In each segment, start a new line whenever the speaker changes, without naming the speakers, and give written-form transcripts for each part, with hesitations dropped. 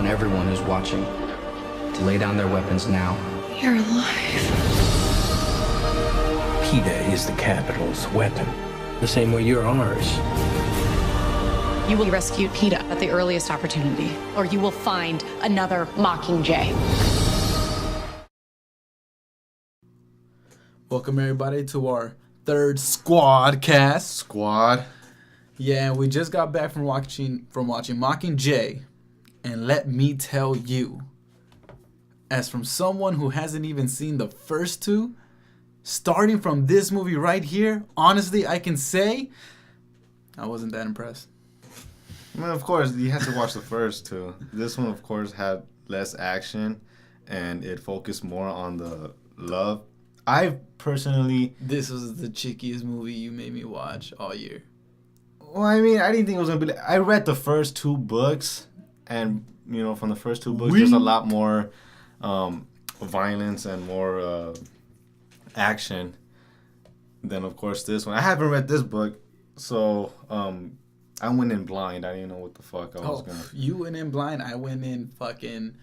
on everyone who's watching to lay down their weapons now.
You're alive.
PETA is the capital's weapon, the same way you're ours.
You will rescue PETA at the earliest opportunity, or you will find another MockingJay.
Welcome everybody to our third SquadCast.
Squad.
Yeah, we just got back from watching MockingJay, and let me tell you, as from someone who hasn't even seen the first two, starting from this movie right here, honestly, I can say I wasn't that impressed.
I mean, of course, you have to watch the first two. This one, of course, had less action, and it focused more on the love.
This was the chickiest movie you made me watch all year.
Well, I mean, I didn't think it was going to be I read the first two books, and, you know, from the first two books, there's a lot more violence and more action than, of course, this one. I haven't read this book, so I went in blind. I didn't know what the fuck I was going to...
You went in blind. I went in fucking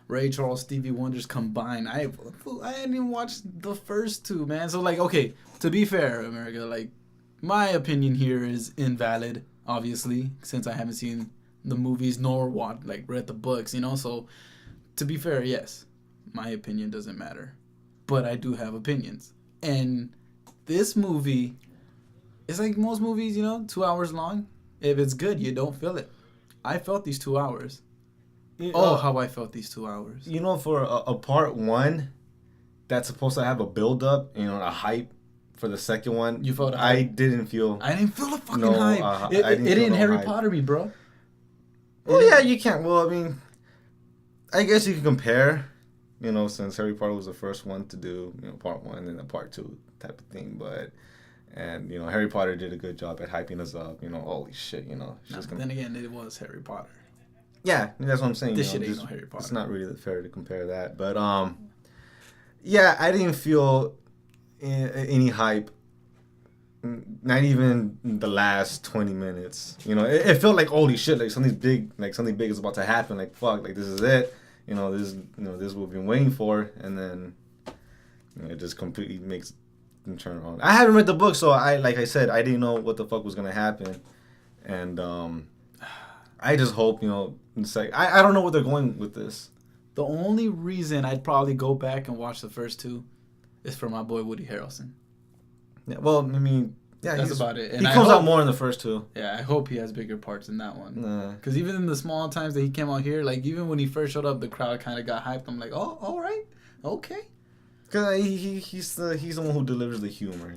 Ray Charles, Stevie Wonders combined. I hadn't even watched the first two, man. So, like, okay, to be fair, America, like, my opinion here is invalid, obviously, since I haven't seen the movies nor read the books, you know? So, to be fair, yes, my opinion doesn't matter. But I do have opinions. And this movie is like most movies, you know, 2 hours long. If it's good, you don't feel it. I felt these 2 hours. How I felt these 2 hours.
You know, for a part one that's supposed to have a build-up, you know, a hype for the second one.
You felt a hype?
I didn't feel
the fucking hype. It didn't Harry Potter me, bro.
Well, yeah, you can't. Well, I mean, I guess you can compare, you know, since Harry Potter was the first one to do, you know, part one and then part two type of thing. And, you know, Harry Potter did a good job at hyping us up, you know, holy shit, you know.
Then again, it was Harry Potter.
Yeah, that's what I'm saying.
This shit ain't no Harry Potter.
It's not really fair to compare that. But, yeah, I didn't feel any hype. Not even the last 20 minutes. You know, it felt like, holy shit, like something big is about to happen. Like, fuck, like this is it. This is what we've been waiting for. And then, you know, it just completely makes them turn on. I haven't read the book, so like I said, I didn't know what the fuck was gonna happen. And I just hope, you know, it's like I don't know where they're going with this.
The only reason I'd probably go back and watch the first two is for my boy Woody Harrelson.
Yeah, well, I mean, yeah,
that's about it. And
he comes out more in the first two.
Yeah, I hope he has bigger parts in that one. Because even in the small times that he came out here, like even when he first showed up, the crowd kind of got hyped. I'm like, oh, all right, okay.
Because he's the one who delivers the humor.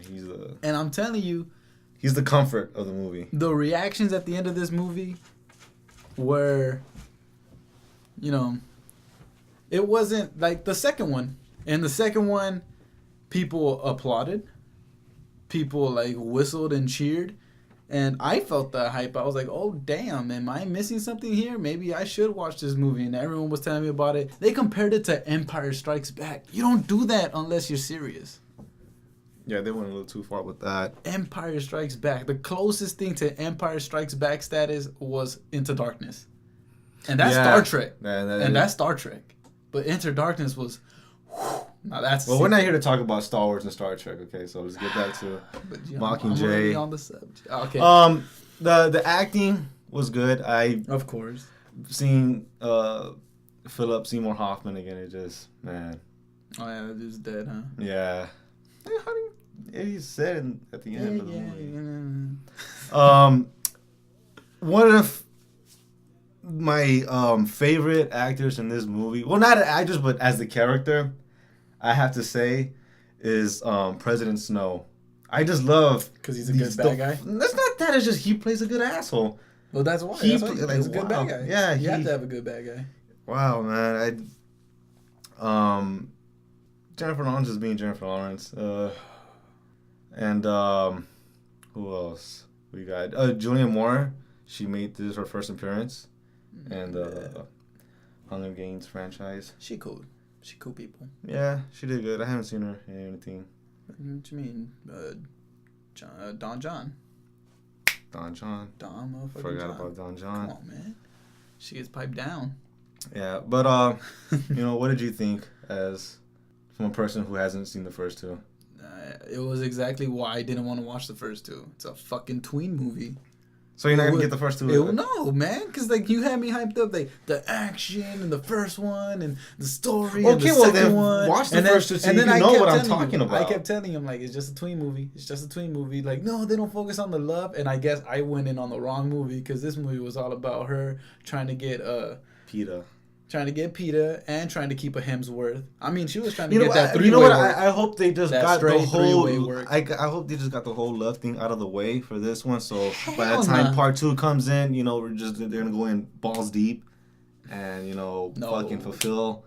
And I'm telling you,
he's the comfort of the movie.
The reactions at the end of this movie were, you know, it wasn't like the second one. In the second one, people applauded. People like whistled and cheered. And I felt the hype. I was like, oh, damn, am I missing something here? Maybe I should watch this movie. And everyone was telling me about it. They compared it to Empire Strikes Back. You don't do that unless you're serious.
Yeah, they went a little too far with that.
Empire Strikes Back. The closest thing to Empire Strikes Back status was Into Darkness. And that's Star Trek. That's Star Trek. But Into Darkness was... Now that's
we're not here to talk about Star Wars and Star Trek, okay? So let's get back to MockingJay.
I'm on the subject. Okay.
The acting was good.
Of course.
Seeing Philip Seymour Hoffman again, it just, man.
Oh yeah, that dude's dead, huh?
Yeah. He said at the end of the movie.
Yeah.
One of my favorite actors in this movie, well, not actors, but as the character, I have to say, is President Snow. I just love...
Because he's a good bad guy?
That's not that. It's just he plays a good asshole.
Well, that's why. He's a good bad guy.
Yeah,
you have to have a good bad guy.
Wow, man. Jennifer Lawrence is being Jennifer Lawrence. And who else? We got Julianne Moore. She made this her first appearance. And Hunger Games franchise.
She cool. She cool people.
Yeah, she did good. I haven't seen her in anything.
What you mean? Don John.
Don John.
Don motherfucking
Forgot
John.
about Don John.
Come on, man. She gets piped down.
Yeah, but what did you think as from a person who hasn't seen the first two?
It was exactly why I didn't want to watch the first two. It's a fucking tween movie.
So you're not gonna get the first two?
No, man, because like you had me hyped up, like the action and the first one and the story.
Okay,
and the
well
second
then
one.
watch the
and
first two so you know what I'm talking about.
I kept telling him like it's just a tween movie. It's just a tween movie. Like no, they don't focus on the love. And I guess I went in on the wrong movie because this movie was all about her trying to get
Peter.
Trying to get Peter and trying to keep a Hemsworth. I mean, she was trying to get that three-way
You know what?
work.
I hope they just got the whole.
Work.
I hope they just got the whole love thing out of the way for this one. So by the time part 2 comes in, they're gonna go in balls deep, and fucking fulfill.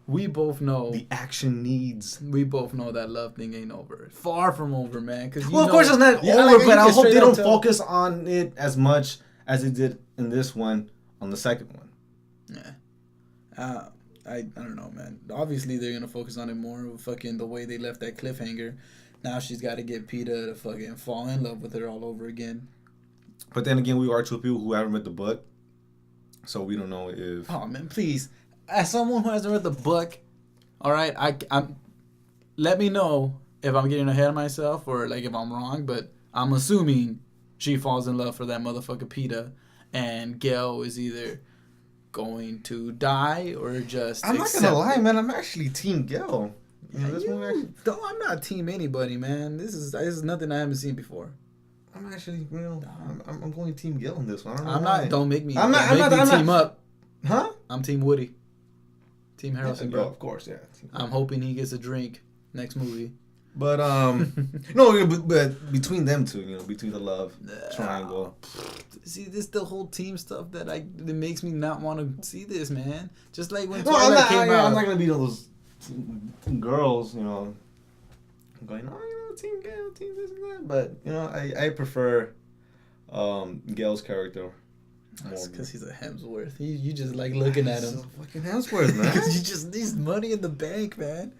We both know
the action needs.
We both know that love thing ain't over. Far from over, man. Of
course it's not over, but I hope they don't focus on it as much as it did in this one on the second one.
Yeah. I don't know, man. Obviously, they're gonna focus on it more. Fucking the way they left that cliffhanger. Now she's got to get Peter to fucking fall in love with her all over again.
But then again, we are two people who haven't read the book, so we don't know if.
Oh man, please! As someone who hasn't read the book, all right, I'm. Let me know if I'm getting ahead of myself or like if I'm wrong. But I'm assuming she falls in love for that motherfucker Peter, and Gail is either going to die or just.
I'm not gonna lie, man. I'm actually Team Gail.
I'm not team anybody, man. This is nothing I haven't seen before.
I'm actually, I'm going Team Gail in this one.
Don't make me team up.
Huh?
I'm Team Woody. Team Harrelson, bro.
Of course, yeah.
I'm hoping he gets a drink next movie.
But no, but between them two, between the love triangle.
See, this the whole team stuff that makes me not want to see this, man. Just like when
I'm not gonna be those girls, going, Team Gail, Team this and that. But I prefer Gail's character.
That's because he's a Hemsworth. You just like looking at him.
He's a fucking Hemsworth, man.
Because you just needs money in the bank, man.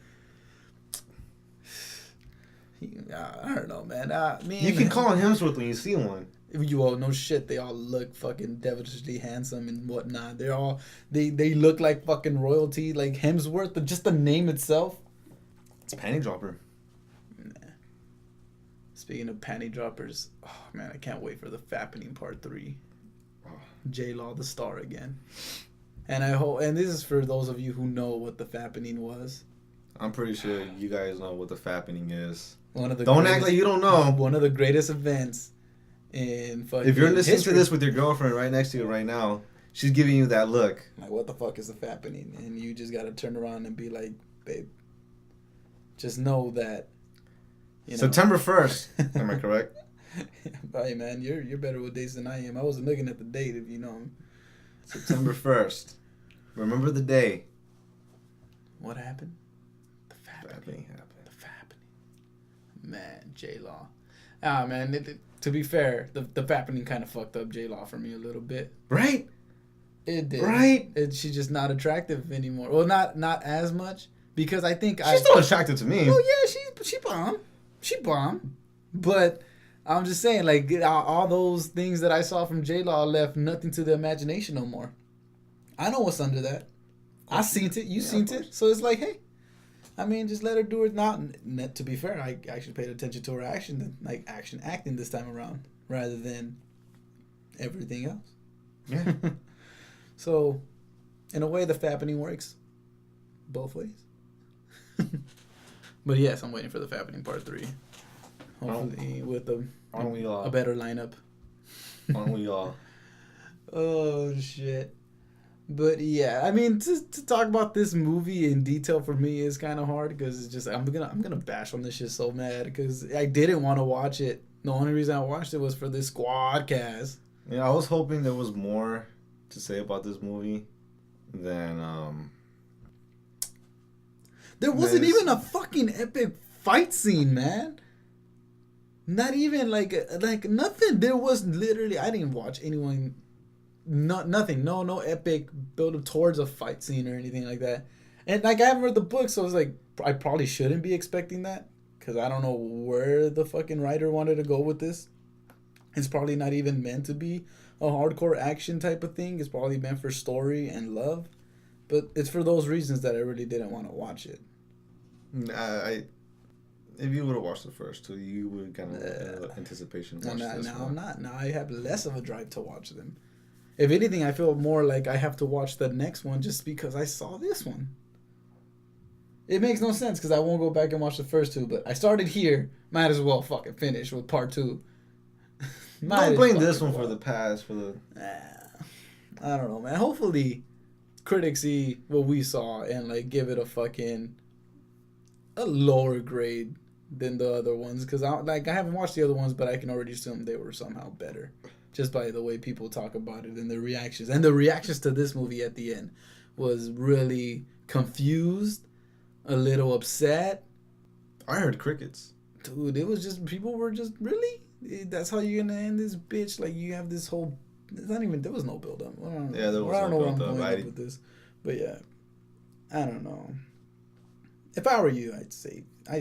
I don't know, man.
You can call him Hemsworth when you see one.
You all know shit. They all look fucking devilishly handsome and whatnot. They're all they look like fucking royalty, like Hemsworth. Just the name itself.
It's a panty dropper.
Nah. Speaking of panty droppers, oh man, I can't wait for the Fappening Part 3. J-Law the star again. And I hope, and this is for those of you who know what the Fappening was.
I'm pretty sure you guys know what the Fappening is.
Don't
act like you don't know.
One of the greatest events in fucking
If you're listening
history.
to this with your girlfriend right next to you right now, she's giving you that look.
Like, what the fuck is the Fappening? And you just gotta turn around and be like, babe, just know that.
September 1st. Am I correct?
Hey man, you're better with dates than I am. I wasn't looking at the date, if you know.
September 1st. Remember the day.
What happened? The
Fappening happened.
The Fappening. Man, J-Law. Man, to be fair, the Fappening kind of fucked up J-Law for me a little bit.
Right?
It did.
Right?
She's just not attractive anymore. Well, not as much. Because I think
she's still attractive to me.
Oh yeah, she bomb. She bomb. But I'm just saying, like, all those things that I saw from J-Law left nothing to the imagination no more. I know what's under that. I seen it. You seen it. So it's like, hey, I mean, just let her do it now. To be fair, I actually paid attention to her acting this time around rather than everything else.
Yeah.
So, in a way, the Fappening works both ways. But yes, I'm waiting for the Fappening Part 3. Hopefully with a better lineup.
Aren't we all?
Oh shit. But yeah, I mean, to talk about this movie in detail for me is kind of hard because it's just I'm gonna bash on this shit so mad because I didn't want to watch it. The only reason I watched it was for this SquadCast.
Yeah, I was hoping there was more to say about this movie than
There wasn't even a fucking epic fight scene, man. Not even like nothing. There was literally I didn't watch anyone. Nothing. No epic build up towards a fight scene or anything like that. And like I haven't read the book, so I was like, I probably shouldn't be expecting that because I don't know where the fucking writer wanted to go with this. It's probably not even meant to be a hardcore action type of thing. It's probably meant for story and love. But it's for those reasons that I really didn't want to watch it.
If you would have watched the first two, you would kind of anticipation watch this
now
one.
I'm not. Now I have less of a drive to watch them. If anything, I feel more like I have to watch the next one just because I saw this one. It makes no sense because I won't go back and watch the first two, but I started here. Might as well fucking finish with part 2.
Don't blame this one for the past.
I don't know, man. Hopefully, critics see what we saw and like give it a lower grade than the other ones, because I haven't watched the other ones, but I can already assume they were somehow better just by the way people talk about it and the reactions. And the reactions to this movie at the end was really confused, a little upset.
I heard crickets.
Dude, it was just, people were just, really? That's how you're gonna end this bitch? Like, you have this whole, there was no build up.
Yeah, there was no build up.
With this. But yeah, I don't know. If I were you, I'd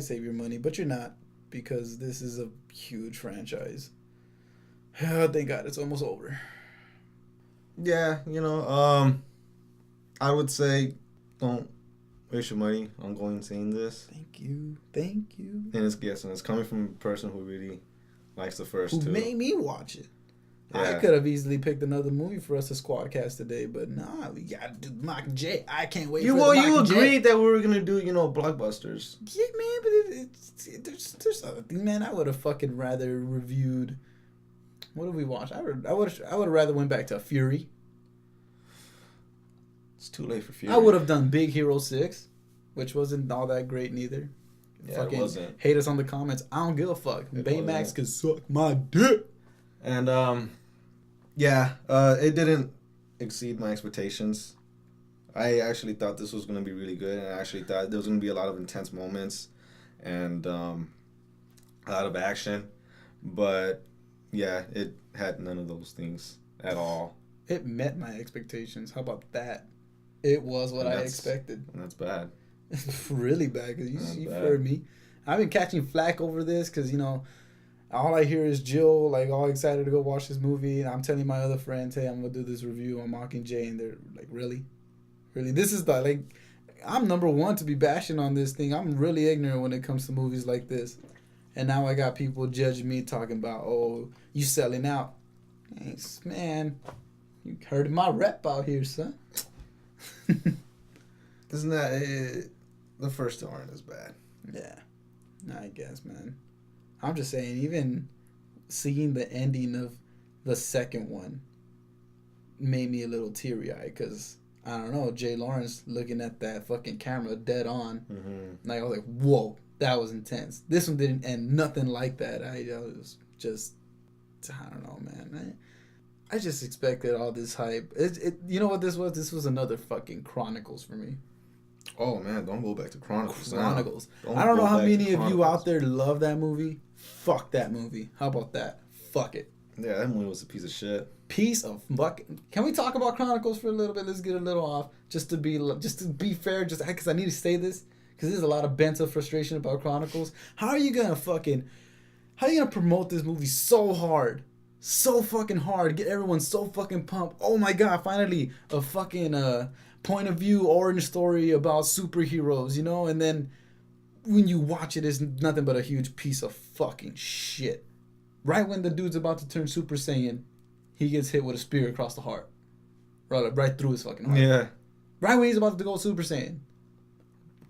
save your money, but you're not, because this is a huge franchise. Thank God it's almost over.
Yeah, I would say don't waste your money on going and seeing this.
Thank you.
And it's coming from a person who really likes the first two.
Who made me watch it.
Yeah.
I could have easily picked another movie for us to SquadCast today, but nah, we gotta do MockingJay. I can't wait for the
You
MockingJay.
agreed that we were gonna do, blockbusters.
Yeah, man, but there's other things, man. I would have fucking rather reviewed. What did we watch? I would have rather went back to Fury.
It's too late for Fury.
I would have done Big Hero 6, which wasn't all that great neither.
Yeah,
Fucking
it wasn't.
Hate us on the comments. I don't give a fuck. Baymax
wasn't.
can suck my dick.
And it didn't exceed my expectations. I actually thought this was gonna be really good, and I actually thought there was gonna be a lot of intense moments and a lot of action. But yeah, it had none of those things at all.
It met my expectations. How about that? It was what I expected.
And that's bad.
It's really bad, because you've
bad.
heard me. I've been catching flack over this because, all I hear is Jill, like, all excited to go watch this movie. And I'm telling my other friends, hey, I'm going to do this review on MockingJay. And they're like, really? Really? This is I'm number one to be bashing on this thing. I'm really ignorant when it comes to movies like this. And now I got people judging me, talking about, oh, you selling out. Thanks, man. You heard my rep out here, son.
Isn't that it? The first two aren't as bad.
Yeah. I guess, man. I'm just saying, even seeing the ending of the second one made me a little teary-eyed, because, I don't know, Jay Lawrence looking at that fucking camera dead on.
Mm-hmm.
Like, I was like, whoa, that was intense. This one didn't end nothing like that. I was just, I don't know, man. I just expected all this hype. You know what this was? This was another fucking Chronicles for me.
Oh, man, don't go back to Chronicles.
Chronicles. I don't know how many of you out there love that movie. Fuck that movie. How about that? Fuck it.
Yeah, that movie was a piece of shit.
Piece of fucking. Can we talk about Chronicles for a little bit? Let's get a little off, just to be fair. Just because I need to say this, because there's a lot of bento frustration about Chronicles. How are you gonna promote this movie so hard? So fucking hard. Get everyone so fucking pumped. Oh my god, finally a fucking point of view origin story about superheroes, and then when you watch it, it's nothing but a huge piece of fucking shit. Right when the dude's about to turn Super Saiyan, he gets hit with a spear across the heart. Right through his fucking heart.
Yeah.
Right when he's about to go Super Saiyan.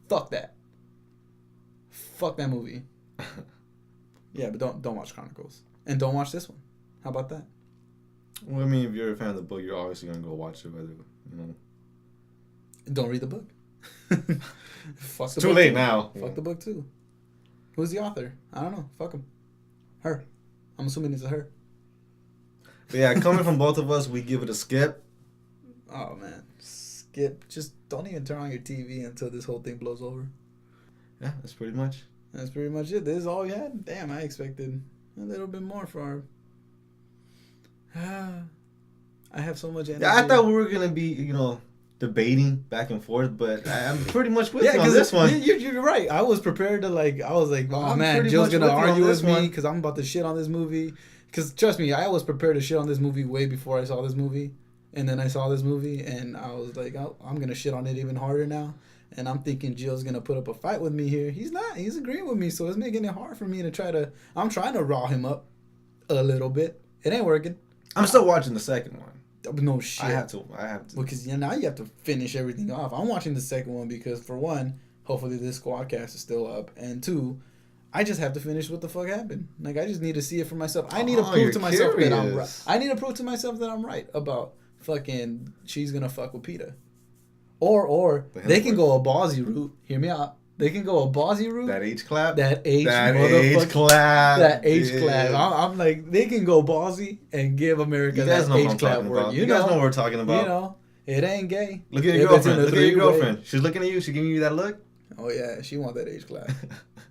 Fuck that. Fuck that movie. Yeah, but don't watch Chronicles. And don't watch this one. How about that?
Well, I mean, if you're a fan of the book, you're obviously going to go watch it, whether,
Don't read the book. Fuck the
too
book
late
too.
now.
Fuck the book too. Who's the author? I don't know. Fuck him. Her. I'm assuming it's a her.
But yeah, coming from both of us, we give it a skip.
Oh man, skip. Just don't even turn on your TV until this whole thing blows over.
Yeah, that's pretty much
it. This is all we had. Damn, I expected a little bit more for our. I have so much energy.
Yeah, I thought we were gonna be, debating back and forth, but I'm pretty much with you on this one.
You're right. I was prepared to oh
I'm
man,
pretty
Jill's
much
gonna
with you on
argue
this
with me
one.
because I'm about to shit on this movie. because trust me, I was prepared to shit on this movie way before I saw this movie. And then I saw this movie, and I was like, oh, I'm going to shit on it even harder now. And I'm thinking Jill's going to put up a fight with me here. He's not. He's agreeing with me, so it's making it hard for me to try to... I'm trying to raw him up a little bit. It ain't working.
I'm still watching the second one.
No shit.
I have to.
Because now you have to finish everything off. I'm watching the second one because, for one, hopefully this SquadCast is still up. And two, I just have to finish what the fuck happened. Like, I just need to see it for myself. I need to prove to myself that I'm right. I need to prove to myself that I'm right about... fucking she's gonna fuck with Peter, or they can go a ballsy route. Hear me out. They can go a ballsy route.
That H clap.
That H clap. I'm like, they can go ballsy and give America that H clap word.
You guys know what we're talking about.
You know, it ain't gay.
Look at your girlfriend. Look at your girlfriend. She's looking at you. She giving you that look.
Oh yeah, she want that H clap.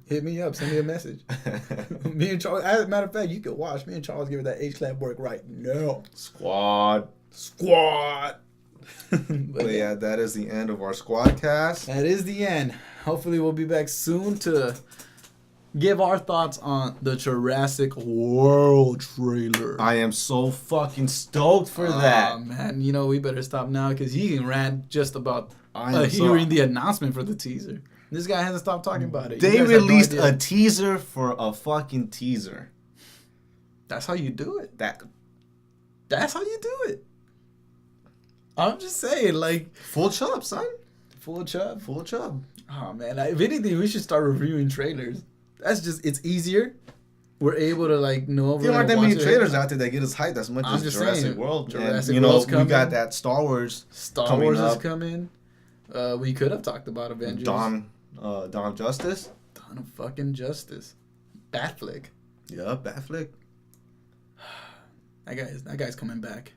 Hit me up. Send me a message. Me and Charles. As a matter of fact, you could watch. Me and Charles give her that H clap work right now.
Squad. But yeah, that is the end of our SquadCast.
That is the end. Hopefully we'll be back soon to give our thoughts on the Jurassic World trailer.
I am so fucking stoked for that.
Man, you know, we better stop now because he can rant just about hearing the announcement for the teaser. This guy hasn't stopped talking about it.
They released a teaser for a fucking teaser.
That's how you do it.
That's how you do it.
I'm just saying, like...
Full chub, son.
Full chub?
Full chub.
Oh, man. If anything, we should start reviewing trailers. That's just... It's easier. We're able to, like, know...
There aren't that many trailers out there that get us hyped as much as Jurassic World.
Jurassic World's coming.
We got that Star Wars
Star Wars is coming. We could have talked about Avengers.
Dawn of Justice.
Dawn of fucking Justice. Batflick.
Yeah, Batflick.
That guy's coming back.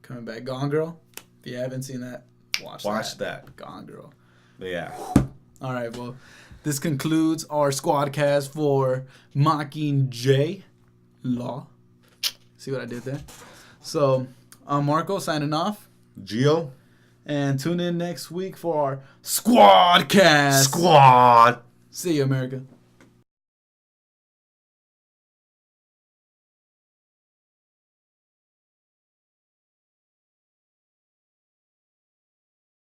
Coming back. Gone Girl. If you haven't seen that, watch that. Gone Girl.
But yeah.
All right, well, this concludes our SquadCast for MockingJay Law. See what I did there? So, I'm Marco signing off.
Gio.
And tune in next week for our SquadCast.
Squad.
See you, America.